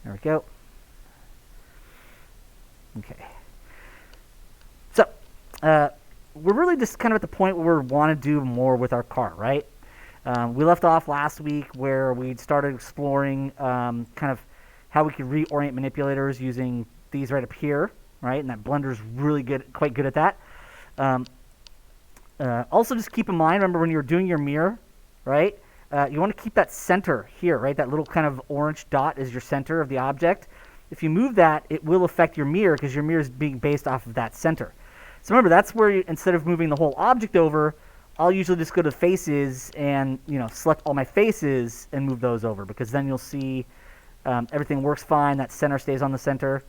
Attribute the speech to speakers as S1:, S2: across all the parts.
S1: There we go. Okay. So, we're really just kind of at the point where we want to do more with our car, right? We left off last week where we started exploring kind of how we could reorient manipulators using these right up here, right? And that Blender's really good, quite good at that. Also, just keep in mind, remember when you're doing your mirror, right? You want to keep that center here, right? That little kind of orange dot is your center of the object. If you move that, it will affect your mirror because your mirror is being based off of that center. So remember, that's where instead of moving the whole object over, I'll usually just go to faces and select all my faces and move those over, because then you'll see everything works fine. That center stays on the center.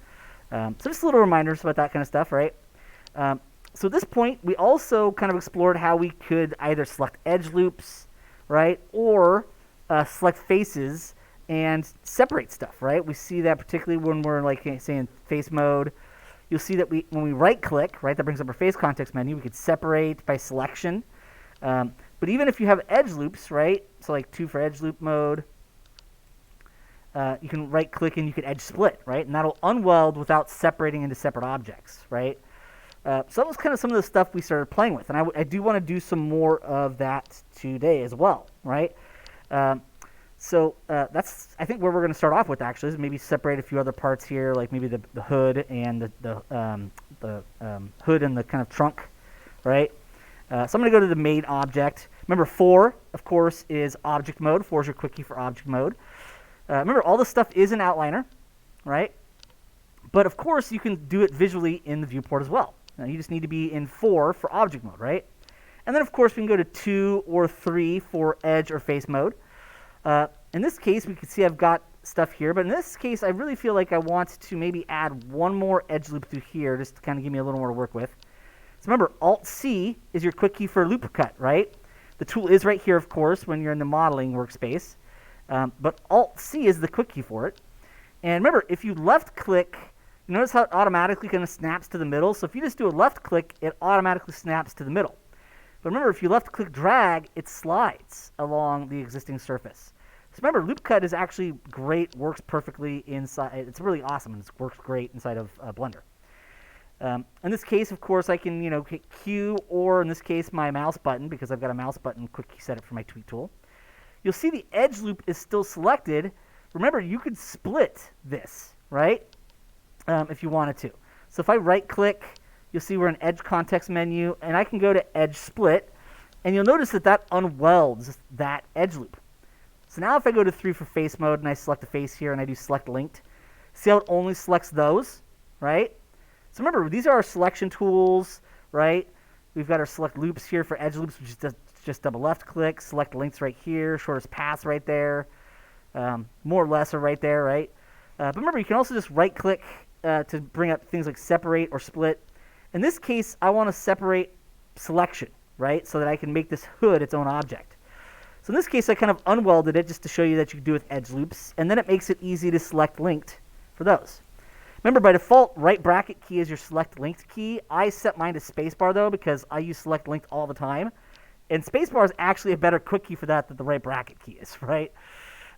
S1: So just little reminders about that kind of stuff, right? So at this point, we also kind of explored how we could either select edge loops, right, or select faces and separate stuff, right? We see that particularly when we're, like, say, in face mode. You'll see that when we right-click, right, that brings up our face context menu. We could separate by selection. But even if you have edge loops, right, so like 2 for edge loop mode, you can right-click and you can edge split, right, and that'll unweld without separating into separate objects, right? So that was kind of some of the stuff we started playing with, and I do want to do some more of that today as well, right? So that's, I think, where we're going to start off with, actually, is maybe separate a few other parts here, like maybe the hood and the hood and the kind of trunk, right? So I'm going to go to the main object. Remember, 4, of course, is object mode. 4 is your quick key for object mode. Remember, all this stuff is in Outliner, right? But, of course, you can do it visually in the viewport as well. Now, you just need to be in 4 for object mode, right? And then, of course, we can go to 2 or 3 for edge or face mode. In this case, we can see I've got stuff here. But in this case, I really feel like I want to maybe add one more edge loop through here just to kind of give me a little more to work with. So remember, Alt-C is your quick key for loop cut, right? The tool is right here, of course, when you're in the modeling workspace. But Alt-C is the quick key for it. And remember, if you left-click, you notice how it automatically kind of snaps to the middle? So if you just do a left-click, it automatically snaps to the middle. But remember, if you left-click drag, it slides along the existing surface. So remember, loop cut is actually great, works perfectly inside. It's really awesome, and it works great inside of Blender. In this case, of course, I can hit Q, or in this case, my mouse button, because I've got a mouse button quick key set up for my tweak tool. You'll see the edge loop is still selected. Remember, you could split this, right, if you wanted to. So if I right-click, you'll see we're in Edge Context menu, and I can go to Edge Split, and you'll notice that unwelds that edge loop. So now if I go to 3 for face mode, and I select the face here, and I do Select Linked, see how it only selects those, right? So remember, these are our selection tools, right? We've got our select loops here for edge loops, which is just double left click, select links right here, shortest paths right there, more or less are right there, right? But remember, you can also just right click to bring up things like separate or split. In this case, I want to separate selection, right? So that I can make this hood its own object. So in this case, I kind of unwelded it just to show you that you can do it with edge loops, and then it makes it easy to select linked for those. Remember, by default, right bracket key is your select linked key. I set mine to spacebar, though, because I use select linked all the time. And spacebar is actually a better quick key for that than the right bracket key is, right?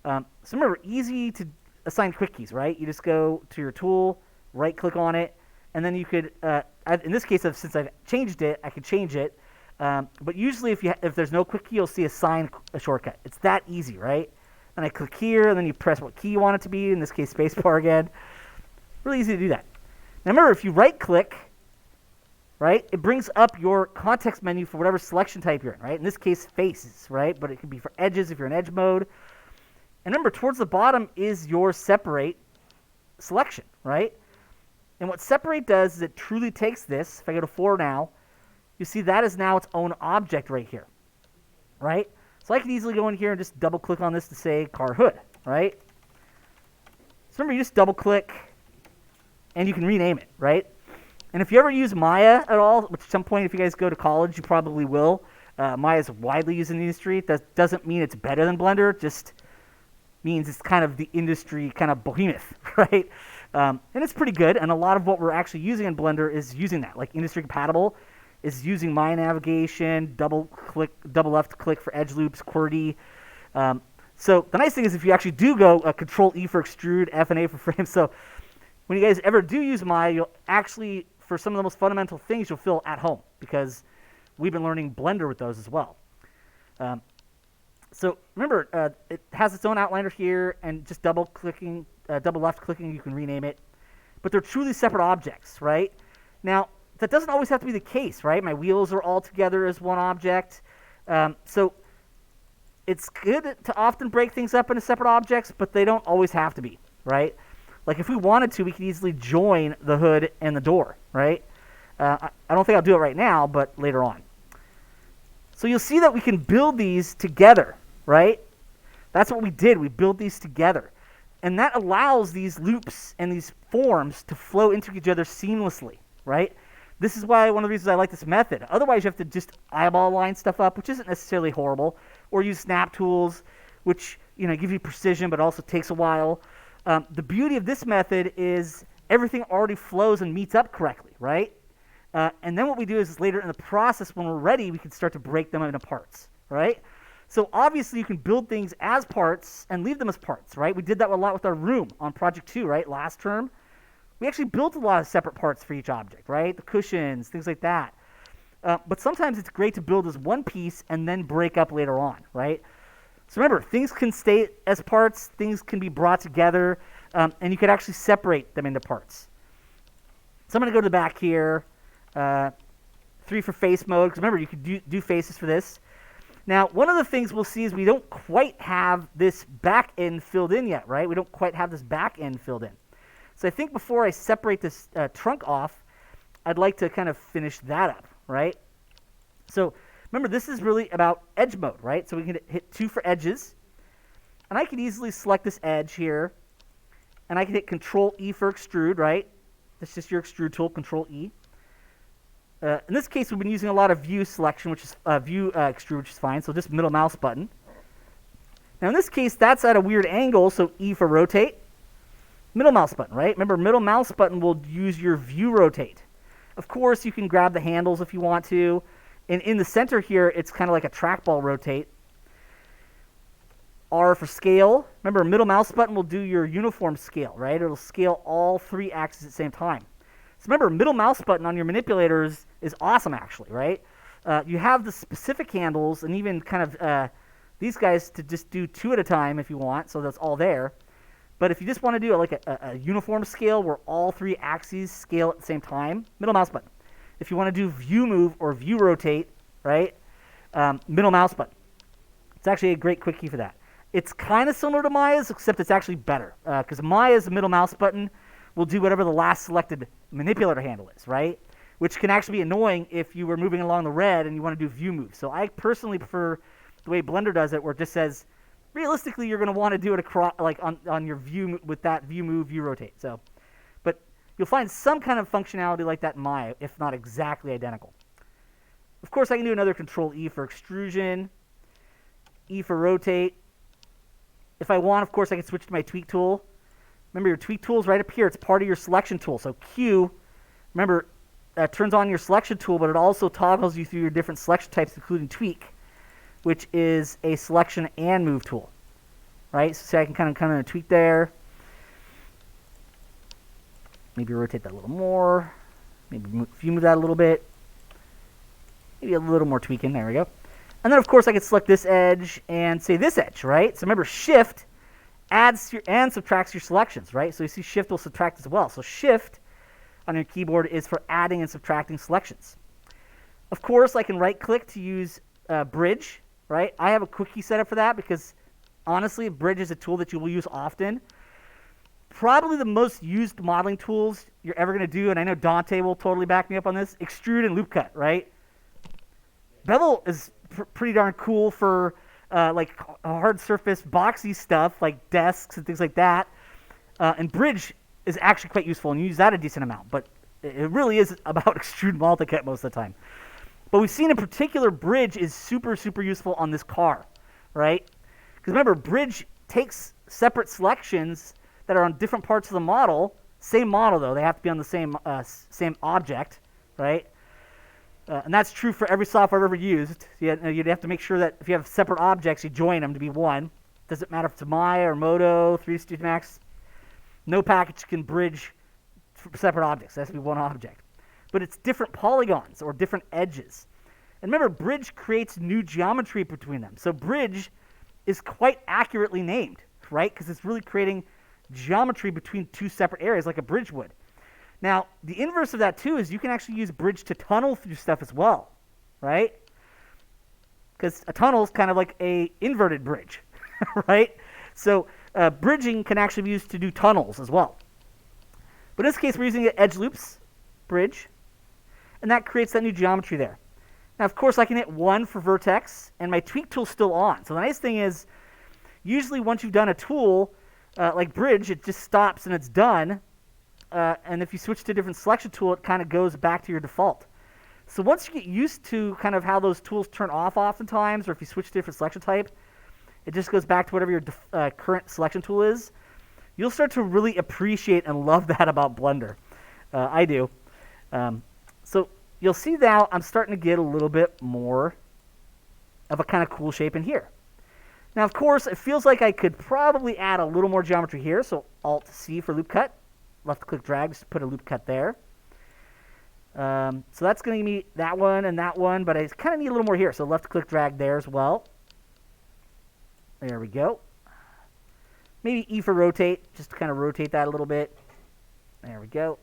S1: So remember, easy to assign quick keys, right? You just go to your tool, right-click on it, and then you could, in this case, since I've changed it, I could change it. But usually, if there's no quick key, you'll see assign a shortcut. It's that easy, right? And I click here, and then you press what key you want it to be. In this case, spacebar again. Really easy to do that. Now remember, if you right-click, right, it brings up your context menu for whatever selection type you're in, right? In this case, faces, right? But it could be for edges if you're in edge mode. And remember, towards the bottom is your separate selection, right? And what separate does is it truly takes this. If I go to 4 now, you see that is now its own object right here, right? So I could easily go in here and just double-click on this to say car hood, right? So remember, you just double-click, and you can rename it, right? And if you ever use Maya at all, which at some point if you guys go to college, you probably will. Maya is widely used in the industry. That doesn't mean it's better than Blender. It just means it's kind of the industry kind of behemoth, right? And it's pretty good. And a lot of what we're actually using in Blender is using that. Like industry compatible is using Maya navigation, double left click for edge loops, QWERTY. So the nice thing is if you actually do go Control E for extrude, F and A for frame. So when you guys ever do use Maya, you'll actually, for some of the most fundamental things, you'll feel at home because we've been learning Blender with those as well. So remember, it has its own outliner here, and just double left clicking, you can rename it. But they're truly separate objects, right? Now, that doesn't always have to be the case, right? My wheels are all together as one object. So it's good to often break things up into separate objects, but they don't always have to be, right? Like if we wanted to, we could easily join the hood and the door, right? I don't think I'll do it right now, but later on. So you'll see that we can build these together, right? That's what we did. We built these together. And that allows these loops and these forms to flow into each other seamlessly, right? This is why one of the reasons I like this method. Otherwise, you have to just eyeball line stuff up, which isn't necessarily horrible, or use snap tools, which give you precision, but also takes a while. The beauty of this method is everything already flows and meets up correctly, right? And then what we do is later in the process, when we're ready, we can start to break them into parts, right? So obviously you can build things as parts and leave them as parts, right? We did that a lot with our room on Project 2, right? Last term. We actually built a lot of separate parts for each object, right? The cushions, things like that. But sometimes it's great to build as one piece and then break up later on, right? So remember, things can stay as parts, things can be brought together, and you can actually separate them into parts. So I'm going to go to the back here. 3 for face mode, because remember, you can do faces for this. Now, one of the things we'll see is we don't quite have this back end filled in yet, right? We don't quite have this back end filled in. So I think before I separate this trunk off, I'd like to kind of finish that up, right? So remember, this is really about edge mode, right? So we can hit 2 for edges, and I can easily select this edge here, and I can hit Control E for extrude, right? That's just your extrude tool, Control E. In this case, we've been using a lot of view selection, which is view extrude, which is fine. So just middle mouse button. Now in this case, that's at a weird angle, so E for rotate. Middle mouse button, right? Remember, middle mouse button will use your view rotate. Of course, you can grab the handles if you want to. And in the center here, it's kind of like a trackball rotate. R for scale. Remember, middle mouse button will do your uniform scale, right? It'll scale all 3 axes at the same time. So remember, middle mouse button on your manipulators is awesome, actually, right? You have the specific handles and even kind of these guys to just do 2 at a time if you want, so that's all there. But if you just want to do like a uniform scale where all 3 axes scale at the same time, middle mouse button. If you want to do view move or view rotate, right, middle mouse button. It's actually a great quick key for that. It's kind of similar to Maya's, except it's actually better, because Maya's middle mouse button will do whatever the last selected manipulator handle is, right? Which can actually be annoying if you were moving along the red and you want to do view move. So I personally prefer the way Blender does it, where it just says, realistically, you're going to want to do it across, like on your view with that view move, view rotate. So, but you'll find some kind of functionality like that in Maya, if not exactly identical. Of course, I can do another Control E for extrusion, E for rotate. If I want, of course, I can switch to my tweak tool. Remember, your tweak tool is right up here. It's part of your selection tool. So Q, remember, turns on your selection tool, but it also toggles you through your different selection types, including tweak, which is a selection and move tool, right? So I can kind of come in and tweak there. Maybe rotate that a little more. Maybe view move that a little bit. Maybe a little more tweaking. There we go. And then, of course, I can select this edge and say this edge, right? So remember, Shift adds and subtracts your selections, right? So you see Shift will subtract as well. So Shift on your keyboard is for adding and subtracting selections. Of course, I can right-click to use Bridge, right? I have a quick key set up for that because, honestly, Bridge is a tool that you will use often. Probably the most used modeling tools you're ever going to do, and I know Dante will totally back me up on this, extrude and loop cut, right? Bevel is pretty darn cool for like hard surface boxy stuff like desks and things like that. And Bridge is actually quite useful, and you use that a decent amount, but it really is about extrude multicut most of the time. But we've seen in particular Bridge is super, super useful on this car, right? Because remember, Bridge takes separate selections that are on different parts of the model, same model though, they have to be on the same object, right? And that's true for every software I've ever used. You'd have to make sure that if you have separate objects, you join them to be one. Doesn't matter if it's Maya or Modo, 3D Studio Max. No package can bridge separate objects. It has to be one object. But it's different polygons or different edges. And remember, bridge creates new geometry between them. So bridge is quite accurately named, right? Because it's really creating geometry between two separate areas like a bridge would. Now, the inverse of that, too, is you can actually use bridge to tunnel through stuff as well, right? Because a tunnel is kind of like a inverted bridge, right? So bridging can actually be used to do tunnels as well. But in this case, we're using edge loops, bridge, and that creates that new geometry there. Now, of course, I can hit 1 for vertex, and my tweak tool's still on. So the nice thing is, usually once you've done a tool, like bridge, it just stops and it's done. And if you switch to a different selection tool, it kind of goes back to your default. So once you get used to kind of how those tools turn off oftentimes, or if you switch to a different selection type, it just goes back to whatever your current selection tool is. You'll start to really appreciate and love that about Blender. I do. So you'll see now I'm starting to get a little bit more of a kind of cool shape in here. Now, of course, it feels like I could probably add a little more geometry here. So Alt-C for loop cut. Left-click drag, just put a loop cut there. So that's going to give me that one, but I kind of need a little more here. So left-click drag there as well. There we go. Maybe E for rotate, just to kind of rotate that a little bit. There we go.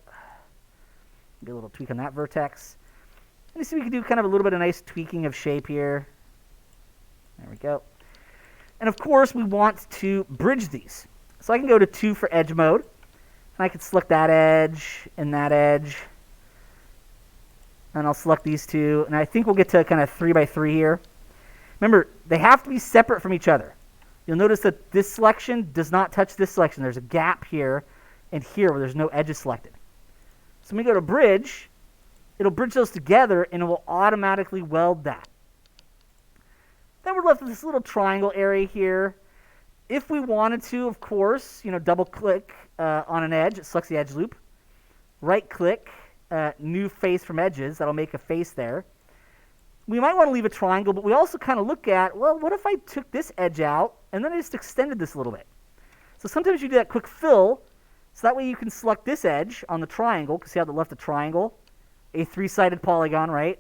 S1: Get a little tweak on that vertex. Let me see if we can do kind of a little bit of nice tweaking of shape here. There we go. And of course, we want to bridge these. So I can go to 2 for edge mode. And I can select that edge and that edge. And I'll select these two. And I think we'll get to kind of 3 by 3 here. Remember, they have to be separate from each other. You'll notice that this selection does not touch this selection. There's a gap here and here where there's no edges selected. So when we go to bridge, it'll bridge those together and it will automatically weld that. Then we're left with this little triangle area here. If we wanted to, of course, double click on an edge, it selects the edge loop. Right click, new face from edges, that'll make a face there. We might want to leave a triangle, but we also kind of look at, well, what if I took this edge out and then I just extended this a little bit? So sometimes you do that quick fill, so that way you can select this edge on the triangle, because see how the left a triangle, a 3-sided polygon, right?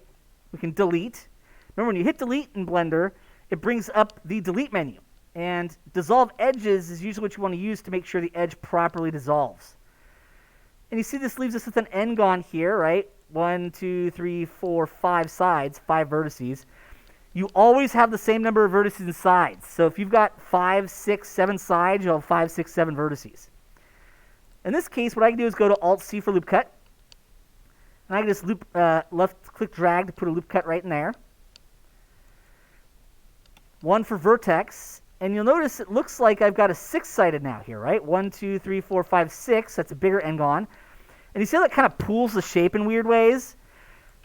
S1: We can delete. Remember, when you hit delete in Blender, it brings up the delete menu. And dissolve edges is usually what you want to use to make sure the edge properly dissolves. And you see this leaves us with an n-gon here, right? 1, 2, 3, 4, 5 sides, 5 vertices. You always have the same number of vertices and sides. So if you've got 5, 6, 7 sides, you'll have 5, 6, 7 vertices. In this case, what I can do is go to Alt-C for loop cut. And I can just left-click drag to put a loop cut right in there. 1 for vertex. And you'll notice it looks like I've got a 6-sided now here, right? 1, 2, 3, 4, 5, 6. That's a bigger n-gon. And you see how that kind of pools the shape in weird ways,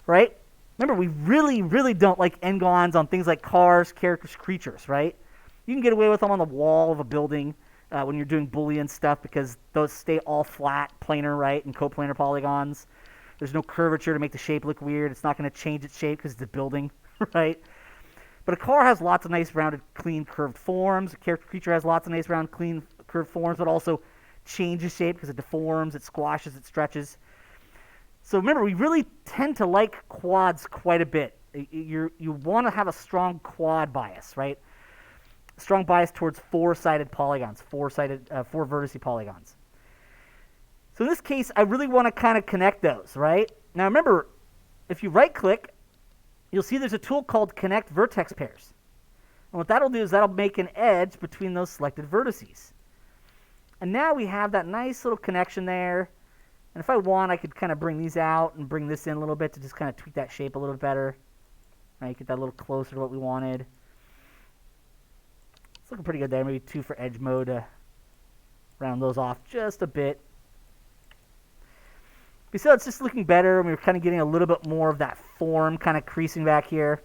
S1: right? Remember, we really, really don't like n-gons on things like cars, characters, creatures, right? You can get away with them on the wall of a building when you're doing Boolean stuff because those stay all flat, planar, right, and coplanar polygons. There's no curvature to make the shape look weird. It's not going to change its shape because it's a building, right? But a car has lots of nice, rounded, clean, curved forms. A character creature has lots of nice, round, clean, curved forms, but also changes shape because it deforms, it squashes, it stretches. So remember, we really tend to like quads quite a bit. You want to have a strong quad bias, right? A strong bias towards 4-sided polygons, 4 vertice polygons. So in this case, I really want to kind of connect those, right? Now remember, if you right-click, you'll see there's a tool called Connect Vertex Pairs. And what that'll do is that'll make an edge between those selected vertices. And now we have that nice little connection there. And if I want, I could kind of bring these out and bring this in a little bit to just kind of tweak that shape a little bit better. Right, get that a little closer to what we wanted. It's looking pretty good there. Maybe 2 for edge mode to round those off just a bit. You see how it's just looking better, and we're kind of getting a little bit more of that form kind of creasing back here.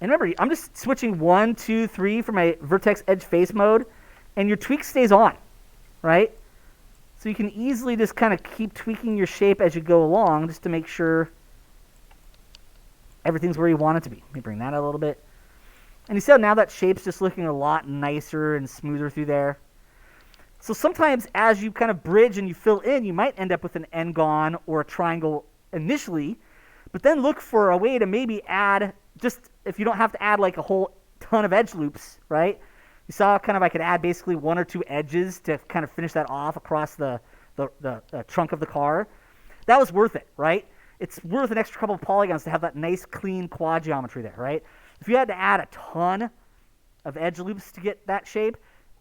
S1: And remember, I'm just switching 1, 2, 3 for my vertex edge face mode, and your tweak stays on, right? So you can easily just kind of keep tweaking your shape as you go along just to make sure everything's where you want it to be. Let me bring that out a little bit. And you see how now that shape's just looking a lot nicer and smoother through there. So sometimes as you kind of bridge and you fill in, you might end up with an n-gon or a triangle initially, but then look for a way to maybe add, just if you don't have to add like a whole ton of edge loops, right? You saw kind of I could add basically 1 or 2 edges to kind of finish that off across the trunk of the car. That was worth it, right? It's worth an extra couple of polygons to have that nice clean quad geometry there, right? If you had to add a ton of edge loops to get that shape,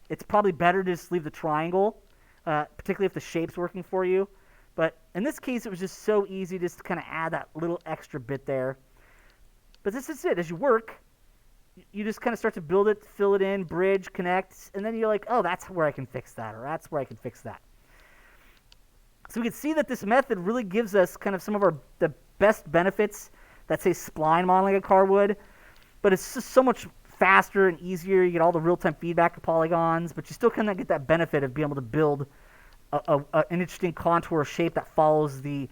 S1: it's probably better to just leave the triangle, particularly if the shape's working for you. But in this case, it was just so easy just to kind of add that little extra bit there. But this is it. As you work, you just kind of start to build it, fill it in, bridge, connect, and then you're like, oh, that's where I can fix that, or that's where I can fix that. So we can see that this method really gives us kind of some of the best benefits that, say, spline modeling a car would, but it's just so much faster and easier. You get all the real-time feedback of polygons, but you still kind of get that benefit of being able to build an interesting contour shape that follows the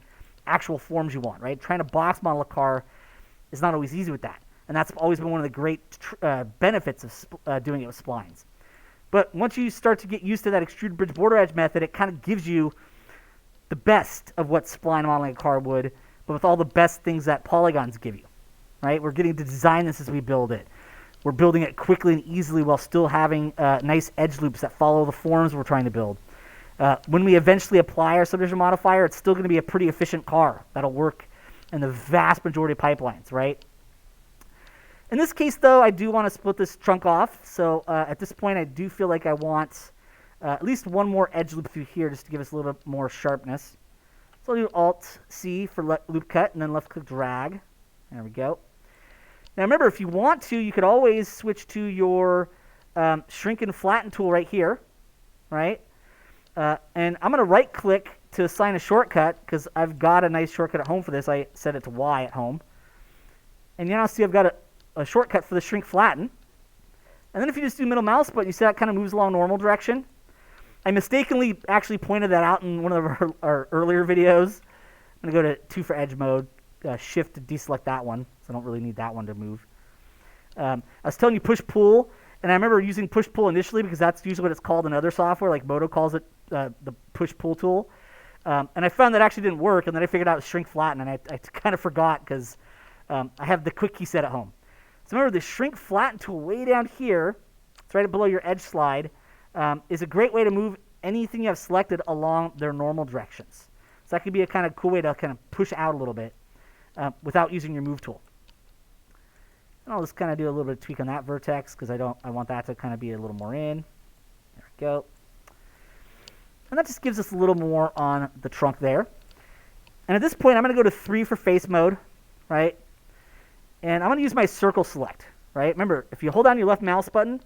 S1: actual forms you want, right? Trying to box model a car is not always easy with that, and that's always been one of the great benefits of doing it with splines. But once you start to get used to that extruded bridge border edge method, it kind of gives you the best of what spline modeling a car would, but with all the best things that polygons give you, right? We're getting to design this as we build it. We're building it quickly and easily while still having nice edge loops that follow the forms we're trying to build. When we eventually apply our subdivision modifier, it's still going to be a pretty efficient car that'll work in the vast majority of pipelines, right? In this case, though, I do want to split this trunk off. So at this point, I do feel like I want at least one more edge loop through here just to give us a little bit more sharpness. So I'll do Alt-C for loop cut and then left-click drag. There we go. Now remember, if you want to, you could always switch to your shrink and flatten tool right here, right? And I'm going to right-click to assign a shortcut because I've got a nice shortcut at home for this. I set it to Y at home. And you now see I've got a shortcut for the shrink flatten. And then if you just do middle mouse button, you see that kind of moves along normal direction. I mistakenly actually pointed that out in one of our earlier videos. I'm going to go to 2 for edge mode, shift to deselect that one, so I don't really need that one to move. I was telling you push-pull, and I remember using push-pull initially because that's usually what it's called in other software, like Moto calls it the push-pull tool. And I found that actually didn't work, and then I figured out it was shrink-flatten, and I kind of forgot because I have the quick key set at home. So remember, the shrink-flatten tool way down here, it's right below your edge slide, is a great way to move anything you have selected along their normal directions. So that could be a kind of cool way to kind of push out a little bit without using your move tool. And I'll just kind of do a little bit of tweak on that vertex because I want that to kind of be a little more in. There we go. And that just gives us a little more on the trunk there. And at this point, I'm going to go to 3 for face mode, right? And I'm going to use my circle select, right? Remember, if you hold down your left mouse button,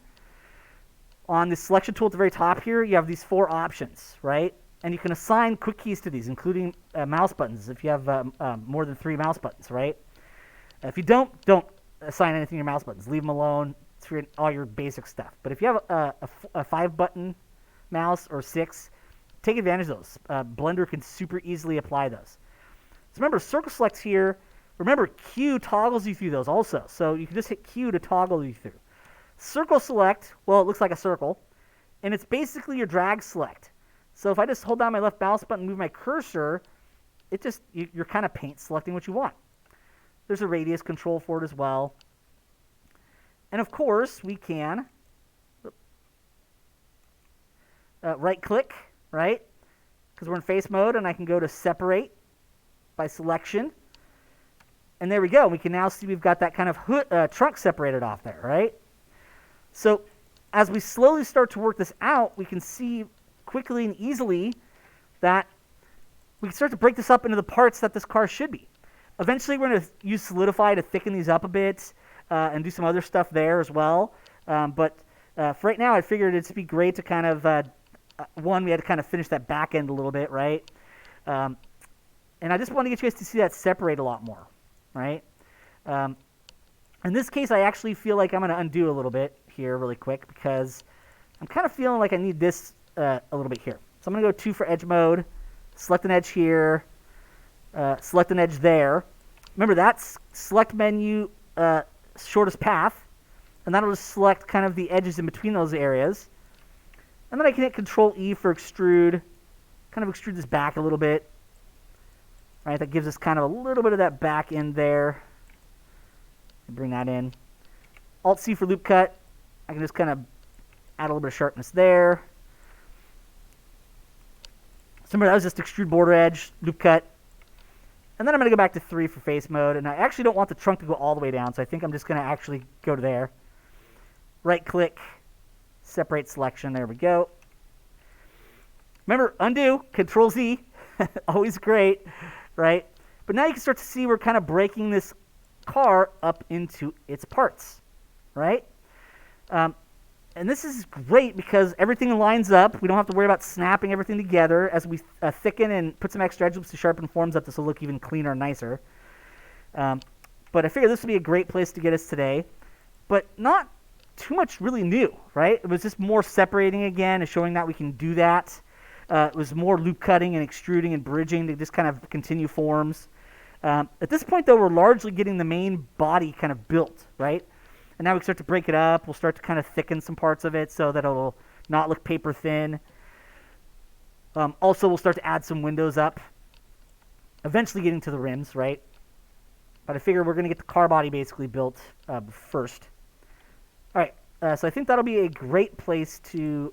S1: on the selection tool at the very top here, you have these 4 options, right? And you can assign quick keys to these, including mouse buttons if you have more than 3 mouse buttons, right? If you don't assign anything to your mouse buttons. Leave them alone. It's for all your basic stuff. But if you have a 5-button mouse or 6, take advantage of those. Blender can super easily apply those. So remember, circle selects here. Remember, Q toggles you through those also. So you can just hit Q to toggle you through. Circle select, well, it looks like a circle, and it's basically your drag select. So if I just hold down my left mouse button and move my cursor, you're kind of paint selecting what you want. There's a radius control for it as well. And of course, we can right-click, right? Because we're in face mode, and I can go to separate by selection. And there we go. We can now see we've got that kind of trunk separated off there, right? So as we slowly start to work this out, we can see quickly and easily that we can start to break this up into the parts that this car should be. Eventually, we're going to use Solidify to thicken these up a bit and do some other stuff there as well. But for right now, I figured it'd be great to kind of, we had to kind of finish that back end a little bit, right? And I just want to get you guys to see that separate a lot more, right? In this case, I actually feel like I'm going to undo a little bit here really quick because I'm kind of feeling like I need this a little bit here. So I'm going to go 2 for edge mode, select an edge here, select an edge there. Remember, that's select menu shortest path. and that'll just select kind of the edges in between those areas. And then I can hit Control E for extrude, kind of extrude this back a little bit. Right, that gives us kind of a little bit of that back end there. Bring that in. Alt C for loop cut. I can just kind of add a little bit of sharpness there. So remember, that was just extrude border edge, loop cut. And then I'm going to go back to 3 for face mode. And I actually don't want the trunk to go all the way down, so I think I'm just going to actually go to there. Right click, separate selection. There we go. Remember, undo, Control Z. Always great, right? But now you can start to see we're kind of breaking this car up into its parts, right? And this is great because everything lines up. We don't have to worry about snapping everything together. As we thicken and put some extra edge loops to sharpen forms up, this will look even cleaner and nicer. But I figured this would be a great place to get us today. But not too much really new, right? It was just more separating again and showing that we can do that. It was more loop cutting and extruding and bridging to just kind of continue forms. At this point, though, we're largely getting the main body kind of built, right? And now we start to break it up. We'll start to kind of thicken some parts of it so that it'll not look paper thin. Also, we'll start to add some windows up. Eventually getting to the rims, right? But I figure we're going to get the car body basically built first. All right, so I think that'll be a great place to